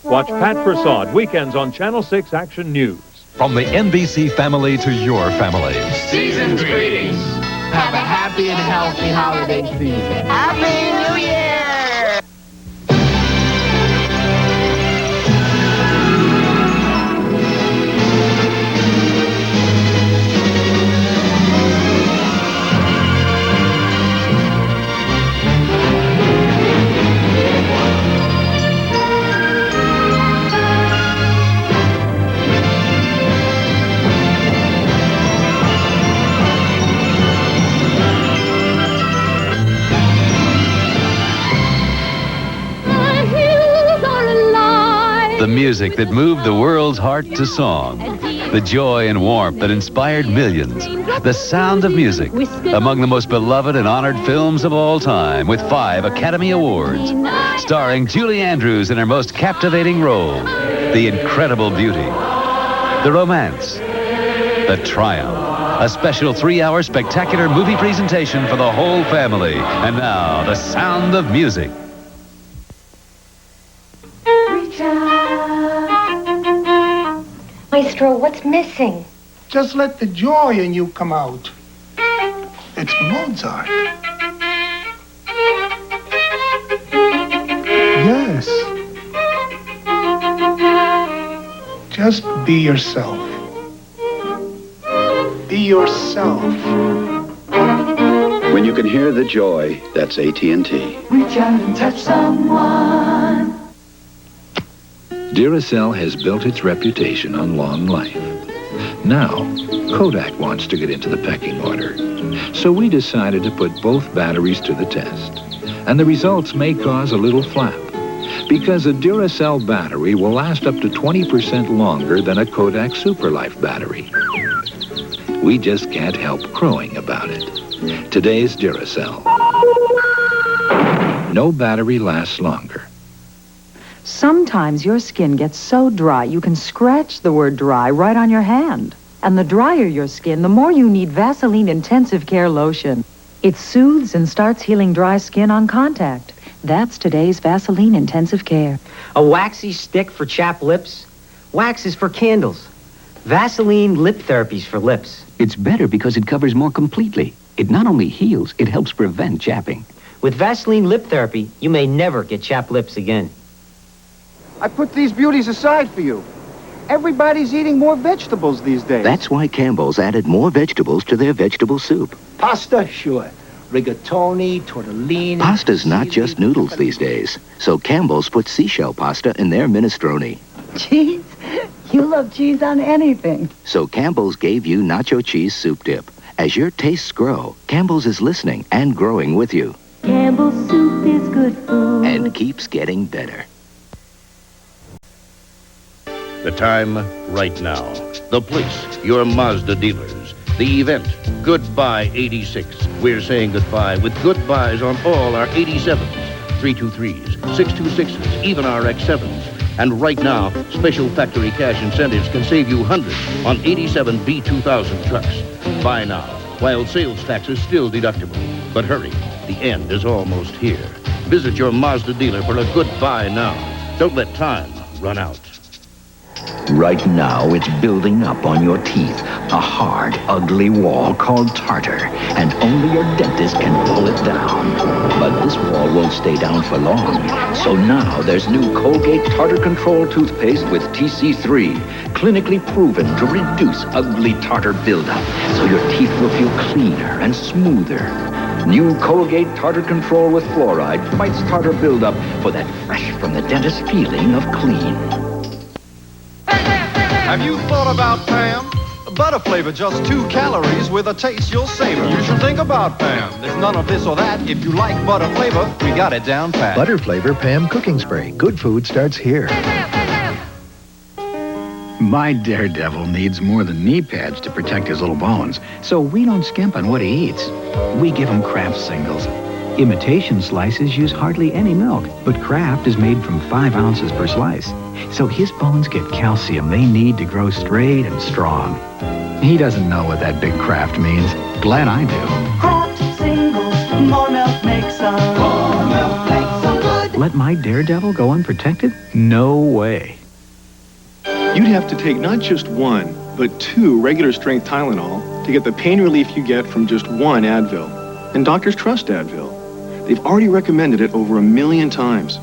Watch Pat Prasad weekends on Channel 6 Action News. From the NBC family to your family. Season's greetings. Have a happy and healthy holiday season. Happy New Year! The music that moved the world's heart to song. The joy and warmth that inspired millions. The sound of music. Among the most beloved and honored films of all time, with 5 Academy Awards. Starring Julie Andrews in her most captivating role. The incredible beauty. The romance. The triumph. A special 3-hour spectacular movie presentation for the whole family. And now, the sound of music. Maestro, what's missing? Just let the joy in you come out. It's Mozart. Yes. Just be yourself. Be yourself. When you can hear the joy, that's AT&T. Reach out and touch someone. Duracell has built its reputation on long life. Now, Kodak wants to get into the pecking order. So we decided to put both batteries to the test. And the results may cause a little flap. Because a Duracell battery will last up to 20% longer than a Kodak Superlife battery. We just can't help crowing about it. Today's Duracell. No battery lasts longer. Sometimes your skin gets so dry you can scratch the word dry right on your hand. And the drier your skin, the more you need Vaseline Intensive Care Lotion. It soothes and starts healing dry skin on contact. That's today's Vaseline Intensive Care. A waxy stick for chapped lips? Wax is for candles. Vaseline Lip Therapy's for lips. It's better because it covers more completely. It not only heals, it helps prevent chapping. With Vaseline Lip Therapy, you may never get chapped lips again. I put these beauties aside for you. Everybody's eating more vegetables these days. That's why Campbell's added more vegetables to their vegetable soup. Pasta, sure. Rigatoni, tortellini. Pasta's not just noodles these days. So Campbell's put seashell pasta in their minestrone. Cheese? You love cheese on anything. So Campbell's gave you nacho cheese soup dip. As your tastes grow, Campbell's is listening and growing with you. Campbell's soup is good food. And keeps getting better. The time, right now. The place, your Mazda dealers. The event, Goodbye 86. We're saying goodbye with goodbyes on all our 87s, 323s, 626s, even our X7s. And right now, special factory cash incentives can save you hundreds on 87 B2000 trucks. Buy now, while sales tax is still deductible. But hurry, the end is almost here. Visit your Mazda dealer for a goodbye now. Don't let time run out. Right now, it's building up on your teeth. A hard, ugly wall called tartar. And only your dentist can pull it down. But this wall won't stay down for long. So now there's new Colgate Tartar Control toothpaste with TC3. Clinically proven to reduce ugly tartar buildup. So your teeth will feel cleaner and smoother. New Colgate Tartar Control with fluoride fights tartar buildup for that fresh from the dentist feeling of clean. Have you thought about Pam? Butter flavor, just 2 calories with a taste you'll savor. You should think about Pam. There's none of this or that. If you like butter flavor, we got it down pat. Butter flavor Pam cooking spray. Good food starts here. My daredevil needs more than knee pads to protect his little bones, so we don't skimp on what he eats. We give him Kraft singles. Imitation slices use hardly any milk, but Kraft is made from 5 ounces per slice. So his bones get calcium they need to grow straight and strong. He doesn't know what that big Kraft means. Glad I do. Kraft singles, more milk makes some. More milk makes some good. let my daredevil go unprotected? No way. You'd have to take not just 1, but 2 regular strength Tylenol to get the pain relief you get from just 1 Advil. And doctors trust Advil. They've already recommended it over 1 million times.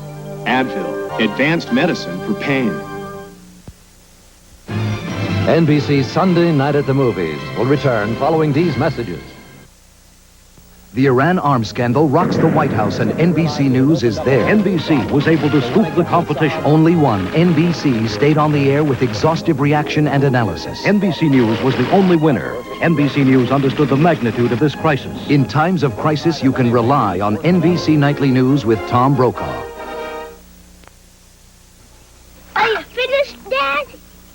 Advil, advanced medicine for pain. NBC's Sunday Night at the Movies will return following these messages. The Iran arms scandal rocks the White House, and NBC News is there. NBC was able to scoop the competition. Only one, NBC, stayed on the air with exhaustive reaction and analysis. NBC News was the only winner. NBC News understood the magnitude of this crisis. In times of crisis, you can rely on NBC Nightly News with Tom Brokaw. Are you finished, Dad?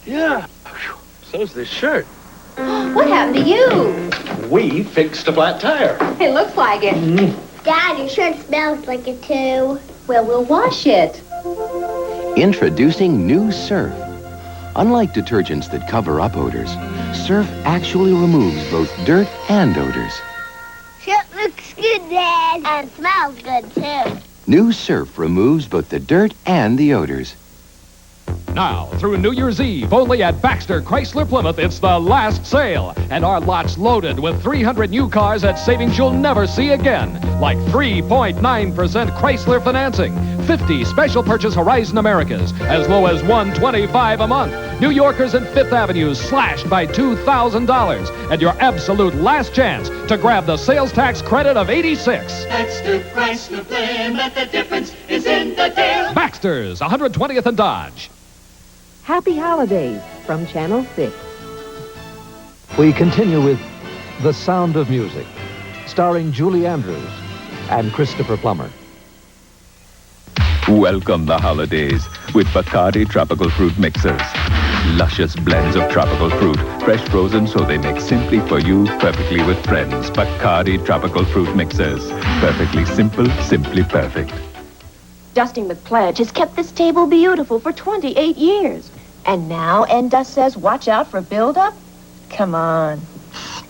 Yeah. So's this shirt. What happened to you? We fixed a flat tire. It looks like it. Dad, your shirt smells like it too. Well, we'll wash it. Introducing new Surf. Unlike detergents that cover up odors, Surf actually removes both dirt and odors. Shirt looks good, Dad. And smells good too. New Surf removes both the dirt and the odors. Now, through New Year's Eve, only at Baxter Chrysler Plymouth, it's the last sale. And our lot's loaded with 300 new cars at savings you'll never see again. Like 3.9% Chrysler financing, 50 special purchase Horizon Americas, as low as $125 a month. New Yorkers and Fifth Avenue slashed by $2,000. And your absolute last chance to grab the sales tax credit of $86. Baxter Chrysler Plymouth, the difference is in the deal. Baxter's, 120th and Dodge. Happy holidays from Channel 6. We continue with The Sound of Music, starring Julie Andrews and Christopher Plummer. Welcome the holidays with Bacardi Tropical Fruit Mixers. Luscious blends of tropical fruit, fresh frozen so they make simply for you, perfectly with friends. Bacardi Tropical Fruit Mixers. Perfectly simple, simply perfect. Dusting with Pledge has kept this table beautiful for 28 years. And now Endust says watch out for buildup? Come on.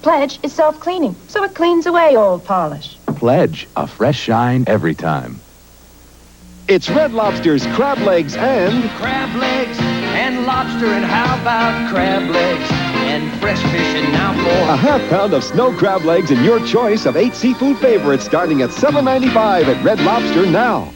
Pledge is self-cleaning, so it cleans away old polish. Pledge, a fresh shine every time. It's Red Lobster's crab legs and... Crab legs and lobster, and how about crab legs and fresh fish, and now more. A half-pound of snow crab legs and your choice of 8 seafood favorites starting at $7.95 at Red Lobster now.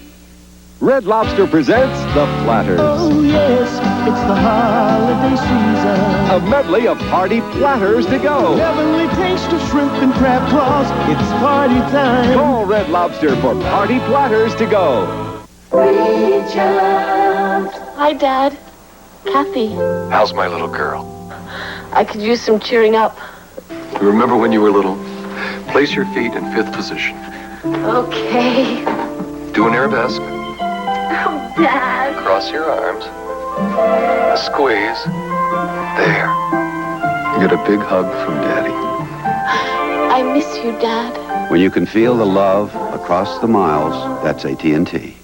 Red Lobster presents The Platters. Oh, yes, it's the holiday season. A medley of party platters to go. Heavenly taste of shrimp and crab claws. It's party time. Call Red Lobster for party platters to go. Reach out. Hi, Dad. Kathy. How's my little girl? I could use some cheering up. Remember when you were little? Place your feet in 5th position. Okay. Do an arabesque. Oh, Dad. Cross your arms. Squeeze. There. Get a big hug from Daddy. I miss you, Dad. When you can feel the love across the miles, that's AT&T.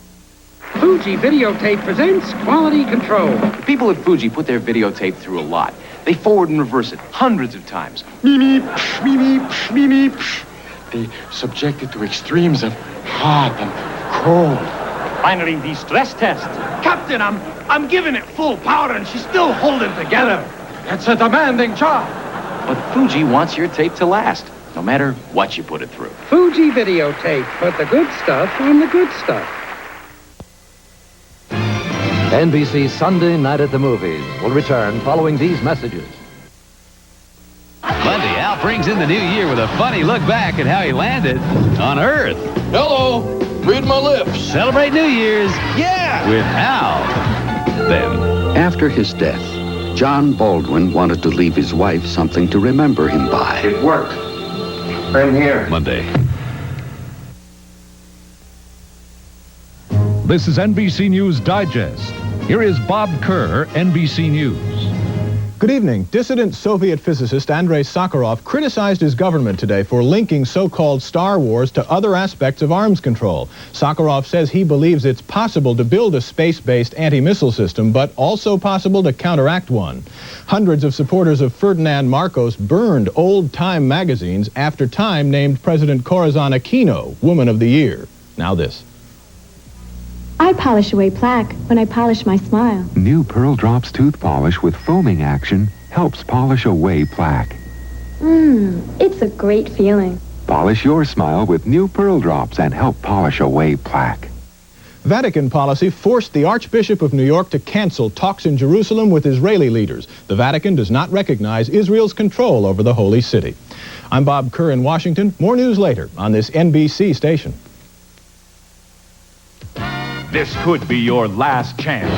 Fuji Videotape presents Quality Control. The people at Fuji put their videotape through a lot. They forward and reverse it hundreds of times. Beep, beep, beep. They subject it to extremes of hot and cold. Finally, the stress test. Captain, I'm giving it full power and she's still holding together. It's a demanding job. But Fuji wants your tape to last, no matter what you put it through. Fuji Videotape. Put the good stuff on the good stuff. NBC's Sunday Night at the Movies will return following these messages. Monday, Al brings in the new year with a funny look back at how he landed on Earth. Hello, read my lips. Celebrate New Year's, yeah, with Al. Then, After his death, John Baldwin wanted to leave his wife something to remember him by. It worked. I'm here. Monday. This is NBC News Digest. Here is Bob Kerr, NBC News. Good evening. Dissident Soviet physicist Andrei Sakharov criticized his government today for linking so-called Star Wars to other aspects of arms control. Sakharov says he believes it's possible to build a space-based anti-missile system, but also possible to counteract one. Hundreds of supporters of Ferdinand Marcos burned old Time magazines after Time named President Corazon Aquino Woman of the Year. Now this. I I polish away plaque when I polish my smile. New Pearl Drops tooth polish with foaming action helps polish away plaque. It's a great feeling. Polish your smile with new Pearl Drops and help polish away plaque. Vatican policy forced the Archbishop of New York to cancel talks in Jerusalem with Israeli leaders. The Vatican does not recognize Israel's control over the Holy City. I'm Bob Kerr in Washington. More news later on this NBC station. This could be your last chance.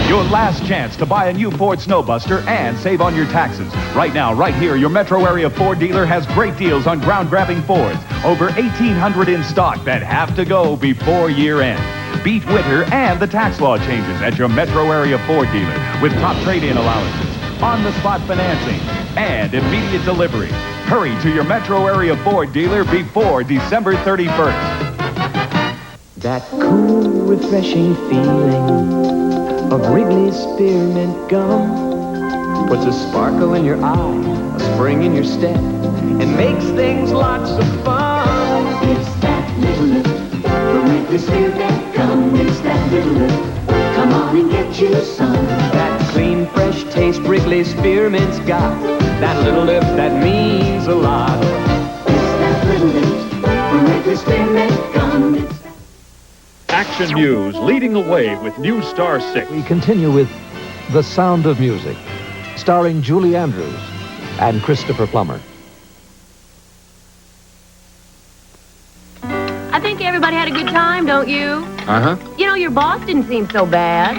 Your last chance to buy a new Ford Snowbuster and save on your taxes. Right now, right here, your metro area Ford dealer has great deals on ground-grabbing Fords. Over 1,800 in stock that have to go before year end. Beat winter and the tax law changes at your metro area Ford dealer with top trade-in allowances, on-the-spot financing, and immediate delivery. Hurry to your metro area Ford dealer before December 31st. That cool, refreshing feeling of Wrigley's Spearmint Gum puts a sparkle in your eye, a spring in your step, and makes things lots of fun. It's that little lift from Wrigley's Spearmint Gum. It's that little lift. Come on and get you some. That clean, fresh taste Wrigley's Spearmint's got. That little lift that means a lot. It's that little lift from Wrigley's Spearmint Gum. Action News leading away with News Star 6. We continue with The Sound of Music, starring Julie Andrews and Christopher Plummer. I think everybody had a good time, don't you? Uh-huh. You know, your boss didn't seem so bad.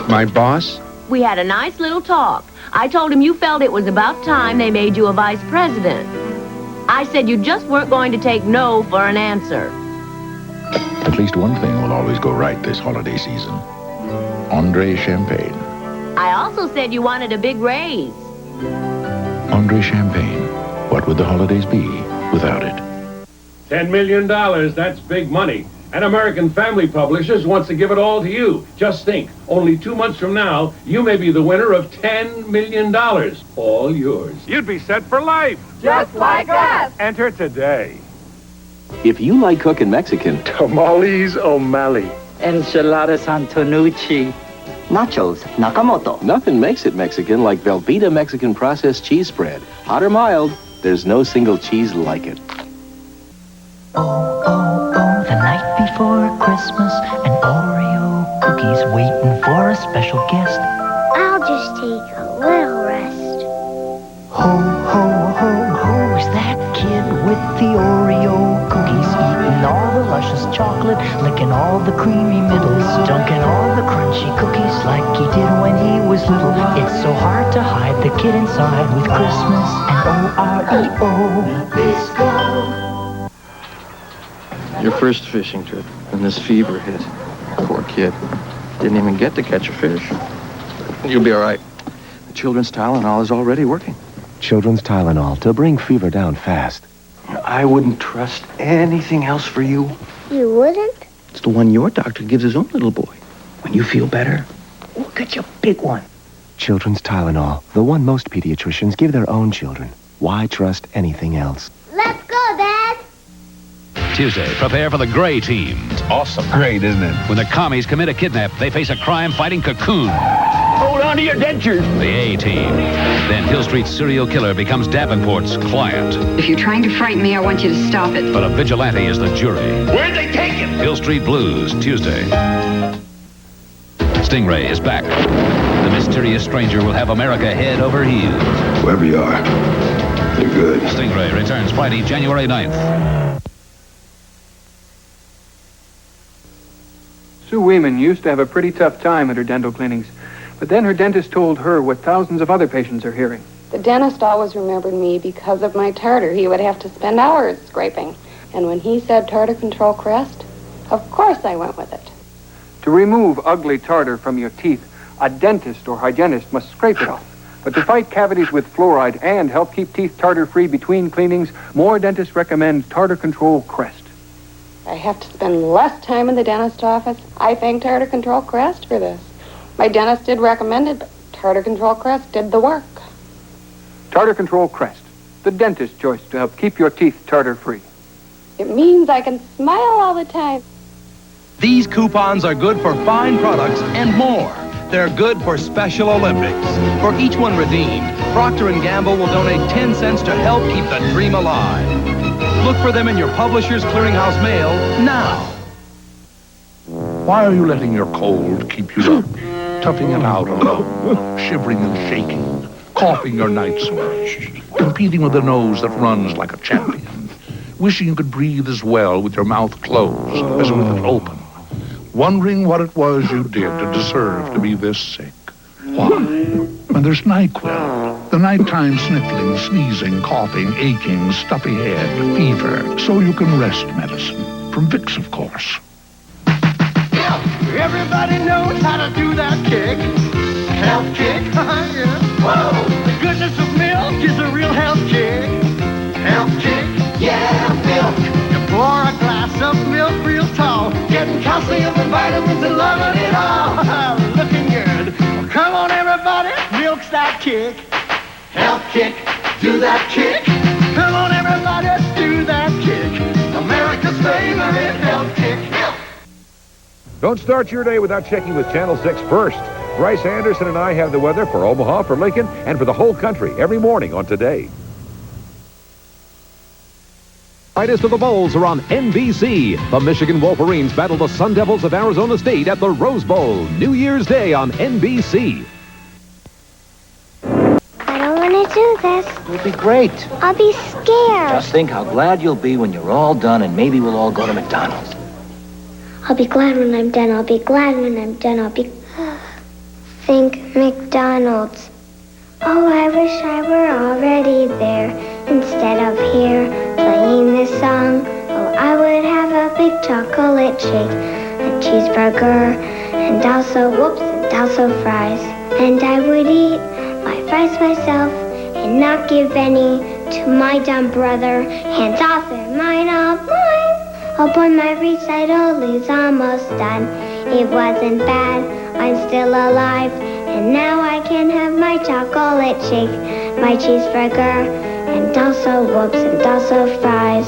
My boss? We had a nice little talk. I told him you felt it was about time they made you a vice president. I said you just weren't going to take no for an answer. At least one thing will always go right this holiday season. Andre Champagne. I also said you wanted a big raise. Andre Champagne. What would the holidays be without it? $10 million, that's big money. And American Family Publishers wants to give it all to you. Just think, only 2 months from now, you may be the winner of $10 million. All yours. You'd be set for life. Just like us. Enter today. If you like cooking Mexican, Tamales O'Malley. Enchiladas Antonucci. Nachos Nakamoto. Nothing makes it Mexican like Velveeta Mexican processed cheese spread. Hot or mild, there's no single cheese like it. The night before Christmas, an Oreo cookie's waiting for a special guest. I'll just take a little rest. Ho, ho, ho, who's that kid with the Oreo cookies? Eating all the luscious chocolate, licking all the creamy middles, dunking all the crunchy cookies like he did when he was little. It's so hard to hide the kid inside with Christmas and O-R-E-O. Bisco. Your first fishing trip, and this fever hit. Poor kid. Didn't even get to catch a fish. You'll be all right. The children's Tylenol is already working. Children's Tylenol to bring fever down fast. I wouldn't trust anything else for you. You wouldn't? It's the one your doctor gives his own little boy. When you feel better, we'll get you a big one. Children's Tylenol, the one most pediatricians give their own children. Why trust anything else? Let's go, Dad. Tuesday, prepare for the Gray Team. It's awesome. Great, isn't it? When the commies commit a kidnap, they face a crime-fighting cocoon. Hold on to your dentures. The A-Team. Then Hill Street's serial killer becomes Davenport's client. If you're trying to frighten me, I want you to stop it. But a vigilante is the jury. Where'd they take him? Hill Street Blues, Tuesday. Stingray is back. The mysterious stranger will have America head over heels. Whoever you are, you're good. Stingray returns Friday, January 9th. Sue Weeman used to have a pretty tough time at her dental cleanings, but then her dentist told her what thousands of other patients are hearing. The dentist always remembered me because of my tartar. He would have to spend hours scraping. And when he said Tartar Control Crest, of course I went with it. To remove ugly tartar from your teeth, a dentist or hygienist must scrape it off. But to fight cavities with fluoride and help keep teeth tartar-free between cleanings, more dentists recommend Tartar Control Crest. I have to spend less time in the dentist office. I thank Tartar Control Crest for this. My dentist did recommend it, but Tartar Control Crest did the work. Tartar Control Crest, the dentist's choice to help keep your teeth tartar-free. It means I can smile all the time. These coupons are good for fine products and more. They're good for Special Olympics. For each one redeemed, Procter & Gamble will donate 10 cents to help keep the dream alive. Look for them in your Publishers Clearinghouse mail now. Why are you letting your cold keep you up? Toughing it out alone, shivering and shaking, coughing your night sweats, competing with a nose that runs like a champion, wishing you could breathe as well with your mouth closed as with it open, wondering what it was you did to deserve to be this sick. Why? When there's NyQuil, the nighttime sniffling, sneezing, coughing, aching, stuffy head, fever, so you can rest medicine. From Vicks, of course. Everybody knows how to do that kick. Health kick. Yeah. Whoa! The goodness of milk is a real health kick. Health kick. Yeah, milk. You pour a glass of milk real tall, getting calcium and vitamins and loving it all. Looking good. Well, come on, everybody, milk's that kick. Health kick. Do that kick. Come on, everybody, do that kick. America's favorite health kick. Don't start your day without checking with Channel 6 first. Bryce Anderson and I have the weather for Omaha, for Lincoln, and for the whole country every morning on Today. Brightest of the Bowls are on NBC. The Michigan Wolverines battle the Sun Devils of Arizona State at the Rose Bowl, New Year's Day on NBC. I don't want to do this. It'll be great. I'll be scared. Just think how glad you'll be when you're all done and maybe we'll all go to McDonald's. I'll be glad when I'm done. I'll be glad when I'm done. I'll be... Think McDonald's. Oh, I wish I were already there instead of here playing this song. Oh, I would have a big chocolate shake, a cheeseburger, and also fries. And I would eat my fries myself and not give any to my dumb brother. Hands off and mine all mine. Oh, boy, my recital is almost done. It wasn't bad, I'm still alive. And now I can have my chocolate shake, my cheeseburger, and also fries.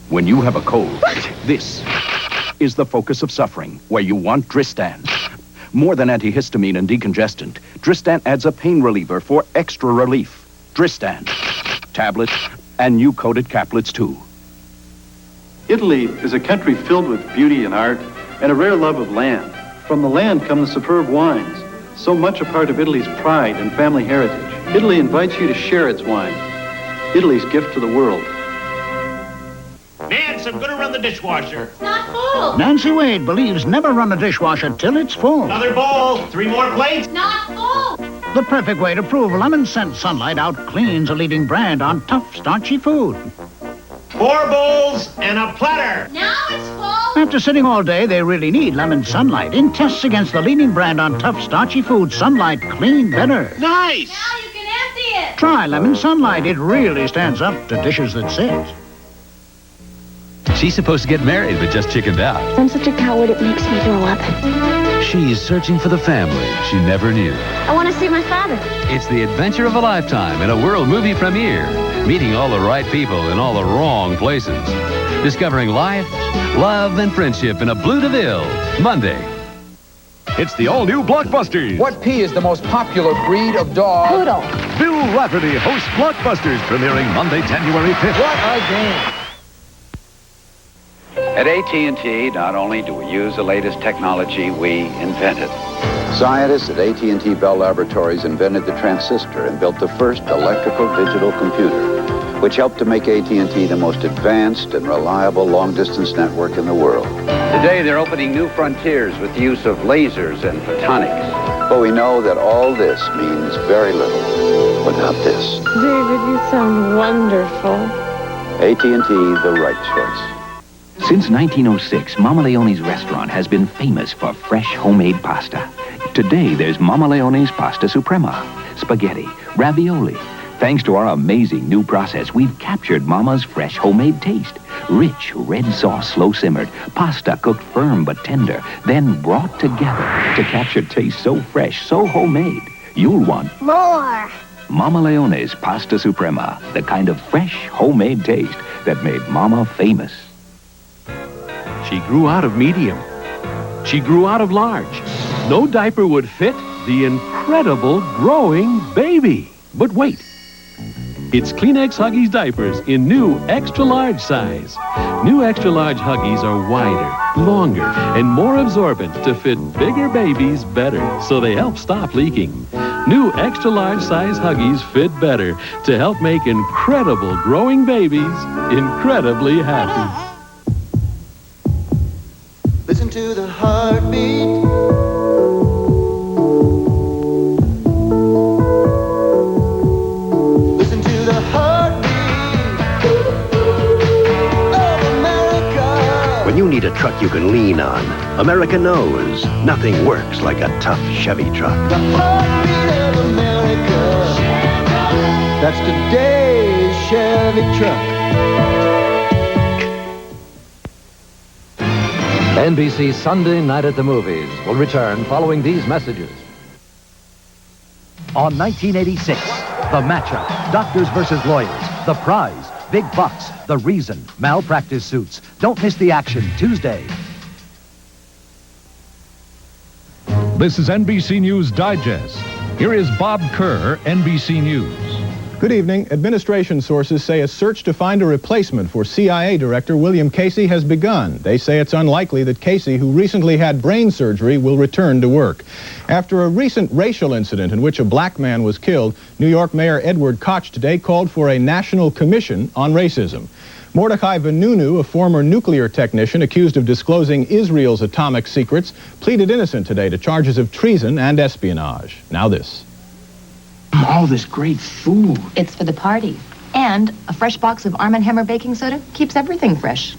When you have a cold, this is the focus of suffering, where you want Dristan. More than antihistamine and decongestant, Dristan adds a pain reliever for extra relief. Dristan. Tablets and new coated caplets, too. Italy is a country filled with beauty and art and a rare love of land. From the land come the superb wines, so much a part of Italy's pride and family heritage. Italy invites you to share its wine. Italy's gift to the world. Nance, I'm gonna run the dishwasher. It's not full. Nancy Wade believes never run a dishwasher till it's full. Another bowl. 3 more plates. Not full. The perfect way to prove lemon scent sunlight out cleans a leading brand on tough, starchy food. 4 bowls and a platter. Now it's full. After sitting all day, they really need lemon sunlight. In tests against the leading brand on tough, starchy food, Sunlight clean better. Nice. Now you can empty it. Try lemon sunlight. It really stands up to dishes that sit. She's supposed to get married, but just chickened out. I'm such a coward, it makes me throw up. She's searching for the family she never knew. I want to see my father. It's the adventure of a lifetime in a world movie premiere. Meeting all the right people in all the wrong places. Discovering life, love, and friendship in a Blue DeVille. Monday. It's the all-new Blockbusters. What P is the most popular breed of dog? Poodle. Bill Rafferty hosts Blockbusters, premiering Monday, January 5th. What a game. At AT&T, not only do we use the latest technology, we invented. Scientists at AT&T Bell Laboratories invented the transistor and built the first electrical digital computer, which helped to make AT&T the most advanced and reliable long-distance network in the world. Today, they're opening new frontiers with the use of lasers and photonics. But we know that all this means very little without this. David, you sound wonderful. AT&T, the right choice. Since 1906, Mama Leone's restaurant has been famous for fresh homemade pasta. Today, there's Mama Leone's Pasta Suprema, spaghetti, ravioli. Thanks to our amazing new process, we've captured Mama's fresh homemade taste. Rich, red sauce, slow-simmered, pasta cooked firm but tender, then brought together to capture taste so fresh, so homemade. you'll want More. Mama Leone's Pasta Suprema, the kind of fresh, homemade taste that made Mama famous. She grew out of medium. She grew out of large. No diaper would fit the incredible growing baby. But wait. It's Kleenex Huggies diapers in new extra large size. New extra large Huggies are wider, longer, and more absorbent to fit bigger babies better, so they help stop leaking. New extra large size Huggies fit better to help make incredible growing babies incredibly happy. Listen to the heartbeat. Listen to the heartbeat of America. When you need a truck you can lean on, America knows nothing works like a tough Chevy truck. The heartbeat of America. That's today's Chevy truck. NBC's Sunday Night at the Movies will return following these messages. On 1986, The Matchup, Doctors versus Lawyers, The Prize, Big Bucks, The Reason, Malpractice Suits. Don't miss the action Tuesday. This is NBC News Digest. Here is Bob Kerr, NBC News. Good evening. Administration sources say a search to find a replacement for CIA Director William Casey has begun. They say it's unlikely that Casey, who recently had brain surgery, will return to work. After a recent racial incident in which a black man was killed, New York Mayor Edward Koch today called for a national commission on racism. Mordecai Vanunu, a former nuclear technician accused of disclosing Israel's atomic secrets, pleaded innocent today to charges of treason and espionage. Now this. All this great food. It's for the party. And a fresh box of Arm & Hammer baking soda keeps everything fresh.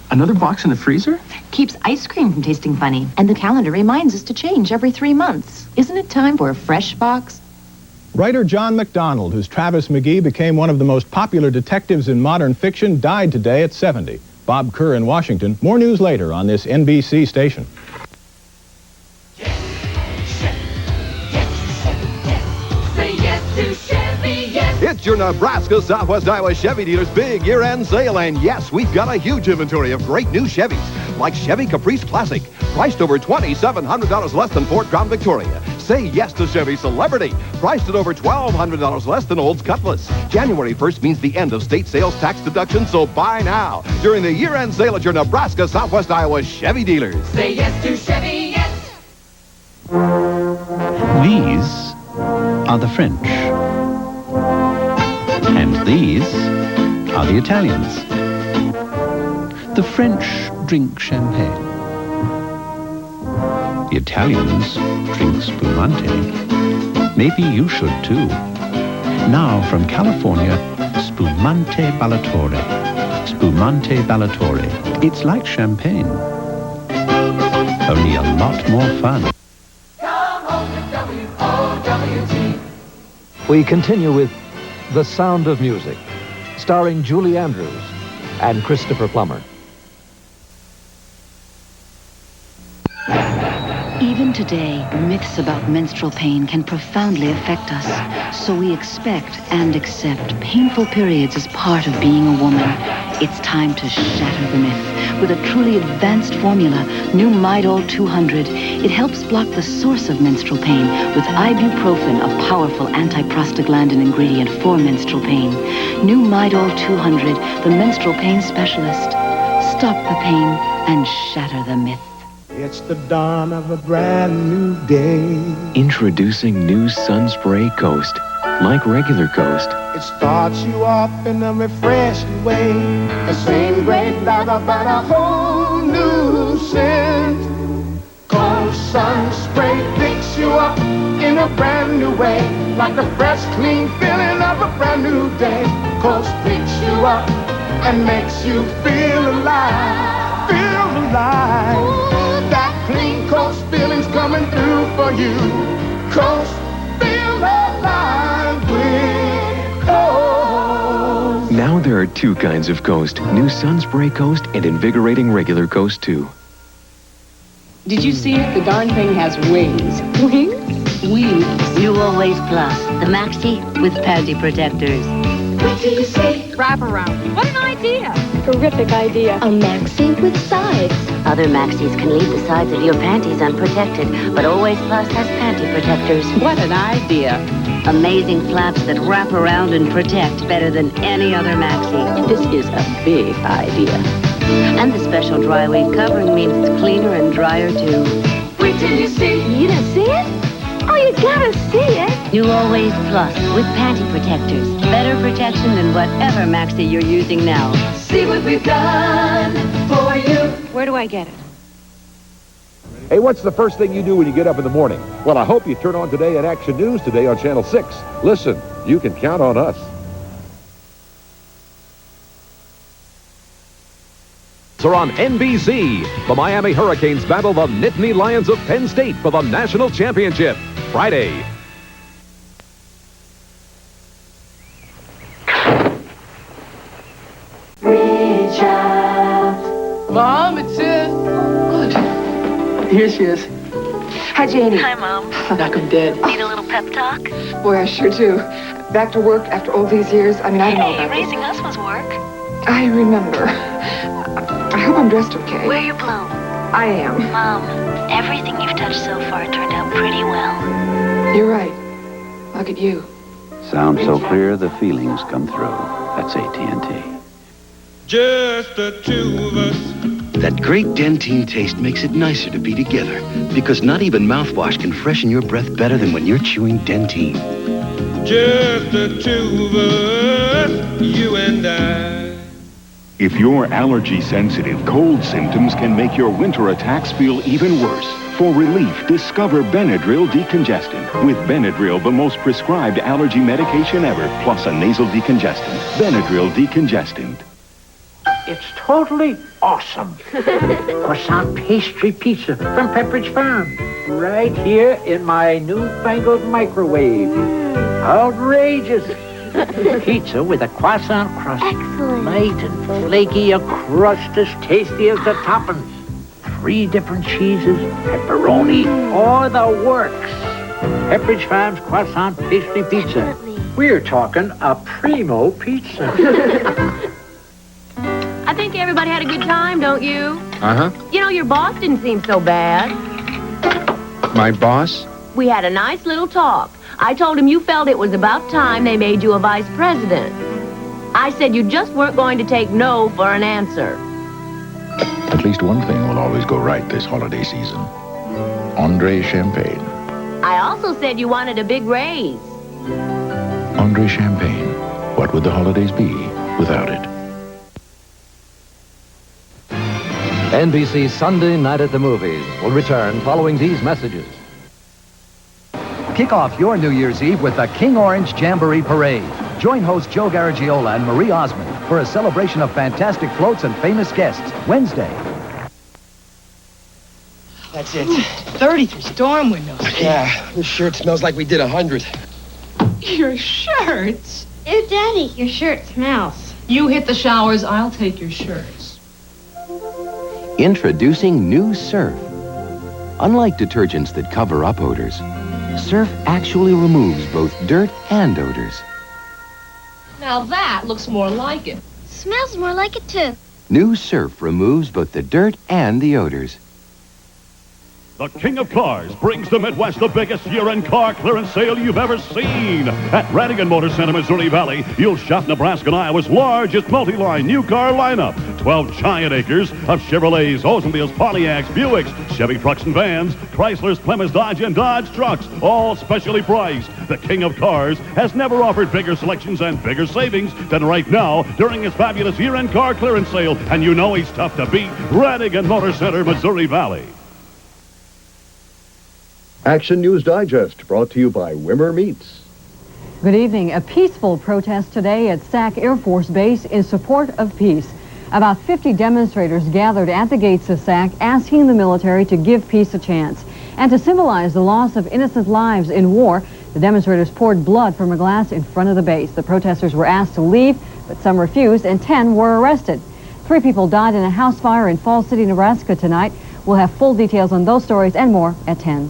Another box in the freezer? Keeps ice cream from tasting funny. And the calendar reminds us to change every 3 months. Isn't it time for a fresh box? Writer John MacDonald, whose Travis McGee became one of the most popular detectives in modern fiction, died today at 70. Bob Kerr in Washington. More news later on this NBC station. It's your Nebraska Southwest Iowa Chevy dealer's big year-end sale, and yes, we've got a huge inventory of great new Chevys, like Chevy Caprice Classic, priced over $2,700 less than Ford Crown Victoria. Say yes to Chevy Celebrity, priced at over $1,200 less than Olds Cutlass. January 1st means the end of state sales tax deduction, so buy now during the year-end sale at your Nebraska Southwest Iowa Chevy dealers. Say yes to Chevy, yes. These are the French. And these are the Italians. The French drink champagne. The Italians drink spumante. Maybe you should too. Now from California, Spumante Ballatore. Spumante Ballatore. It's like champagne, only a lot more fun. Come home with WOWT. We continue with The Sound of Music, starring Julie Andrews and Christopher Plummer. Even today, myths about menstrual pain can profoundly affect us. So we expect and accept painful periods as part of being a woman. It's time to shatter the myth. With a truly advanced formula, new Midol 200, it helps block the source of menstrual pain with ibuprofen, a powerful anti-prostaglandin ingredient for menstrual pain. New Midol 200, the menstrual pain specialist. Stop the pain and shatter the myth. It's the dawn of a brand new day. Introducing new Sunspray Coast. Like regular Coast, It starts you off in a refreshing way. The same great lather, but a whole new scent. Cold Sun Spray picks you up in a brand new way. Like the fresh, clean feeling of a brand new day. Coast picks you up and makes you feel alive. Feel alive. Ooh, that clean Coast feeling's coming through for you. Coast, feel alive with Coast. Now there are two kinds of Coast. New Sunspray Coast and invigorating regular Coast 2. Did you see it? The darn thing has wings. Wings? weave. New Always Plus, the maxi with panty protectors. What do you say? Wraparound. What an idea! Terrific idea. A maxi with sides. Other maxis can leave the sides of your panties unprotected, but Always Plus has panty protectors. What an idea! Amazing flaps that wrap around and protect better than any other maxi. This is a big idea. And the special dry weave covering means it's cleaner and drier too. Wait till you see. You didn't see it? Oh, you gotta see it. New Always Plus with panty protectors. Better protection than whatever maxi you're using now. See what we've done for you. Where do I get it? Hey, what's the first thing you do when you get up in the morning? Well, I hope you turn on Today at Action News today on Channel 6. Listen, you can count on us. Are on NBC. The Miami Hurricanes battle the Nittany Lions of Penn State for the national championship Friday. Reach out. Mom, it's it. Good. Here she is. Hi, Janie. Hi, Mom. Knock 'em dead. Need a little pep talk? Boy, I sure do. Back to work after all these years. I mean, I don't know about raising us was work. I remember. I hope I'm dressed okay. Wear your blue. I am. Mom, everything you've touched so far turned out pretty well. You're right. Look at you. Sound so clear, the feelings come through. That's AT&T. Just the two of us. That great Dentine taste makes it nicer to be together, because not even mouthwash can freshen your breath better than when you're chewing Dentine. Just the two of us, you and I. If you're allergy sensitive, cold symptoms can make your winter attacks feel even worse. For relief, discover Benadryl Decongestant. With Benadryl, the most prescribed allergy medication ever, plus a nasal decongestant. Benadryl Decongestant. It's totally awesome. Croissant pastry pizza from Pepperidge Farm. Right here in my newfangled microwave. Outrageous. Pizza with a croissant crust. Excellent. Light and flaky, a crust as tasty as the toppings. 3 different cheeses, pepperoni, all the works. Pepperidge Farm's croissant pastry pizza. We're talking a primo pizza. I think everybody had a good time, don't you? Uh-huh. You know, your boss didn't seem so bad. My boss? We had a nice little talk. I told him you felt it was about time they made you a vice president. I said you just weren't going to take no for an answer. At least one thing will always go right this holiday season. Andre Champagne. I also said you wanted a big raise. Andre Champagne. What would the holidays be without it? NBC Sunday Night at the Movies will return following these messages. Kick off your New Year's Eve with the King Orange Jamboree Parade. Join host Joe Garagiola and Marie Osmond for a celebration of fantastic floats and famous guests Wednesday. That's it. 33 storm windows. Yeah, this shirt smells like we did 100. Your shirts? Ew, Daddy, your shirt smells. You hit the showers, I'll take your shirts. Introducing new Surf. Unlike detergents that cover up odors, Surf actually removes both dirt and odors. Now that looks more like it. Smells more like it, too. New Surf removes both the dirt and the odors. The King of Cars brings to Midwest the biggest year-end car clearance sale you've ever seen. At Radigan Motor Center, Missouri Valley, you'll shop Nebraska and Iowa's largest multi-line new car lineup. 12 giant acres of Chevrolets, Oldsmobiles, Pontiacs, Buicks, Chevy trucks and vans, Chryslers, Plymouth, Dodge, and Dodge trucks, all specially priced. The King of Cars has never offered bigger selections and bigger savings than right now during his fabulous year-end car clearance sale. And you know he's tough to beat. Radigan Motor Center, Missouri Valley. Action News Digest, brought to you by Wimmer Meats. Good evening. A peaceful protest today at Sac Air Force Base in support of peace. About 50 demonstrators gathered at the gates of Sac asking the military to give peace a chance. And to symbolize the loss of innocent lives in war, the demonstrators poured blood from a glass in front of the base. The protesters were asked to leave, but some refused, and 10 were arrested. 3 people died in a house fire in Falls City, Nebraska tonight. We'll have full details on those stories and more at 10.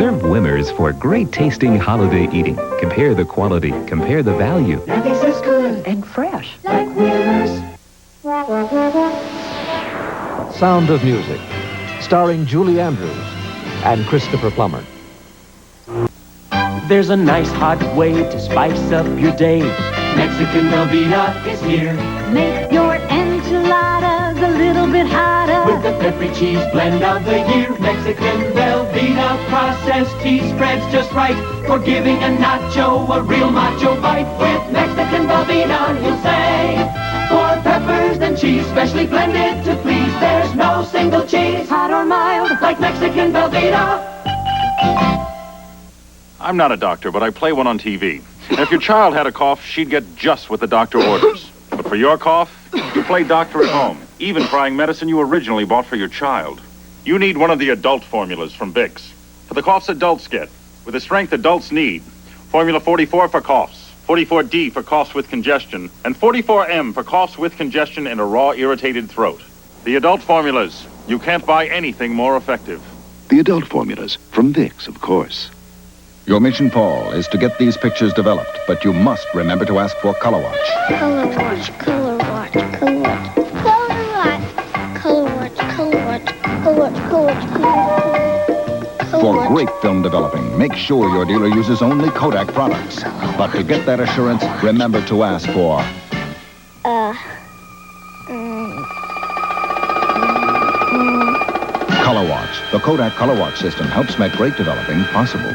Serve Wimmers for great-tasting holiday eating. Compare the quality, compare the value. Now this is good And fresh. like Wimmers. Sound of Music, starring Julie Andrews and Christopher Plummer. There's a nice hot way to spice up your day. Mexican Velveeta is here. Make your enchiladas a little bit hotter With the peppery cheese blend of the year. Mexican Velveeta processed cheese spreads just right for giving a nacho a real macho bite. With Mexican Velveeta, you'll say, for peppers and cheese, specially blended to please. There's no single cheese, hot or mild, like Mexican Velveeta. I'm not a doctor, but I play one on TV. And if your child had a cough, she'd get just what the doctor orders. But for your cough, you play doctor at home, even trying medicine you originally bought for your child. You need one of the adult formulas from Vicks. For the coughs adults get, with the strength adults need. Formula 44 for coughs, 44D for coughs with congestion, and 44M for coughs with congestion and a raw, irritated throat. The adult formulas. You can't buy anything more effective. The adult formulas, from Vicks, of course. Your mission, Paul, is to get these pictures developed, but you must remember to ask for Color Watch. Color watch, color watch, color watch. Color watch. Color watch, color watch, color watch, color watch, color For watch. great film developing, make sure your dealer uses only Kodak products. But to get that assurance, remember to ask for Color Watch. The Kodak Color Watch system helps make great developing possible.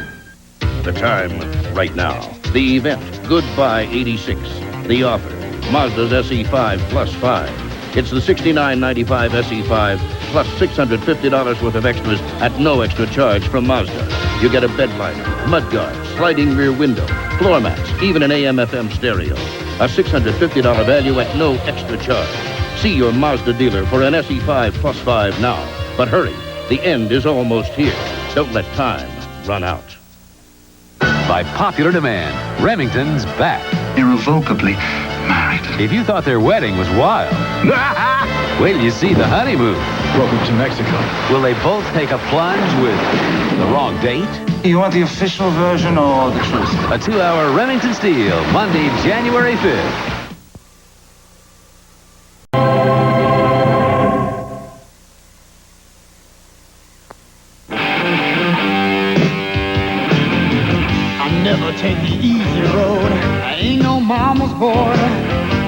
The time, right now. The event, Goodbye 86. The offer, Mazda's SE5 plus 5. It's the $69.95 SE5 plus $650 worth of extras at no extra charge from Mazda. You get a bed liner, mudguard, sliding rear window, floor mats, even an AM/FM stereo. A $650 value at no extra charge. See your Mazda dealer for an SE5 plus 5 now. But hurry, the end is almost here. Don't let time run out. By popular demand, Remington's back. Irrevocably married. If you thought their wedding was wild, wait till you see the honeymoon. Welcome to Mexico. Will they both take a plunge with the wrong date? You want the official version or the truth? A 2-hour Remington Steele, Monday, January 5th. Never take the easy road. I ain't no mama's boy.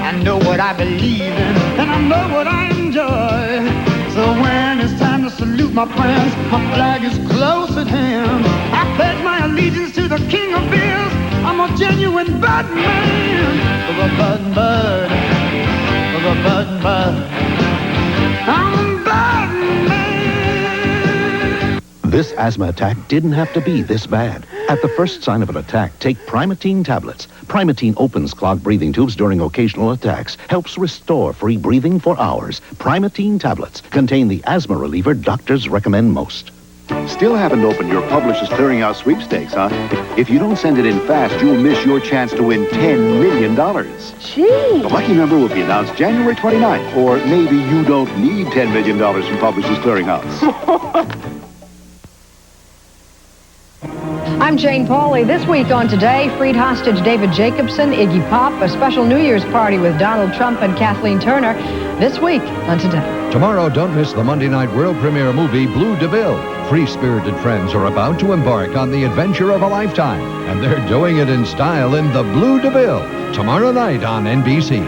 I know what I believe in, and I know what I enjoy. So when it's time to salute my friends, my flag is close at hand. I pledge my allegiance to the king of beers. I'm a genuine bud man. Of a bud and bud. Of a bud and bud. I'm a bud man. This asthma attack didn't have to be this bad. At the first sign of an attack, take Primatene tablets. Primatene opens clogged breathing tubes during occasional attacks, helps restore free breathing for hours. Primatene tablets contain the asthma reliever doctors recommend most. Still haven't opened your Publishers Clearinghouse sweepstakes, huh? If you don't send it in fast, you'll miss your chance to win $10 million. Gee. The lucky number will be announced January 29th. Or maybe you don't need $10 million from Publishers Clearinghouse. I'm Jane Pauley. This week on Today, freed hostage David Jacobson, Iggy Pop, a special New Year's party with Donald Trump and Kathleen Turner. This week on Today. Tomorrow, don't miss the Monday night world premiere movie Blue DeVille. Free-spirited friends are about to embark on the adventure of a lifetime, and they're doing it in style in the Blue DeVille. Tomorrow night on NBC.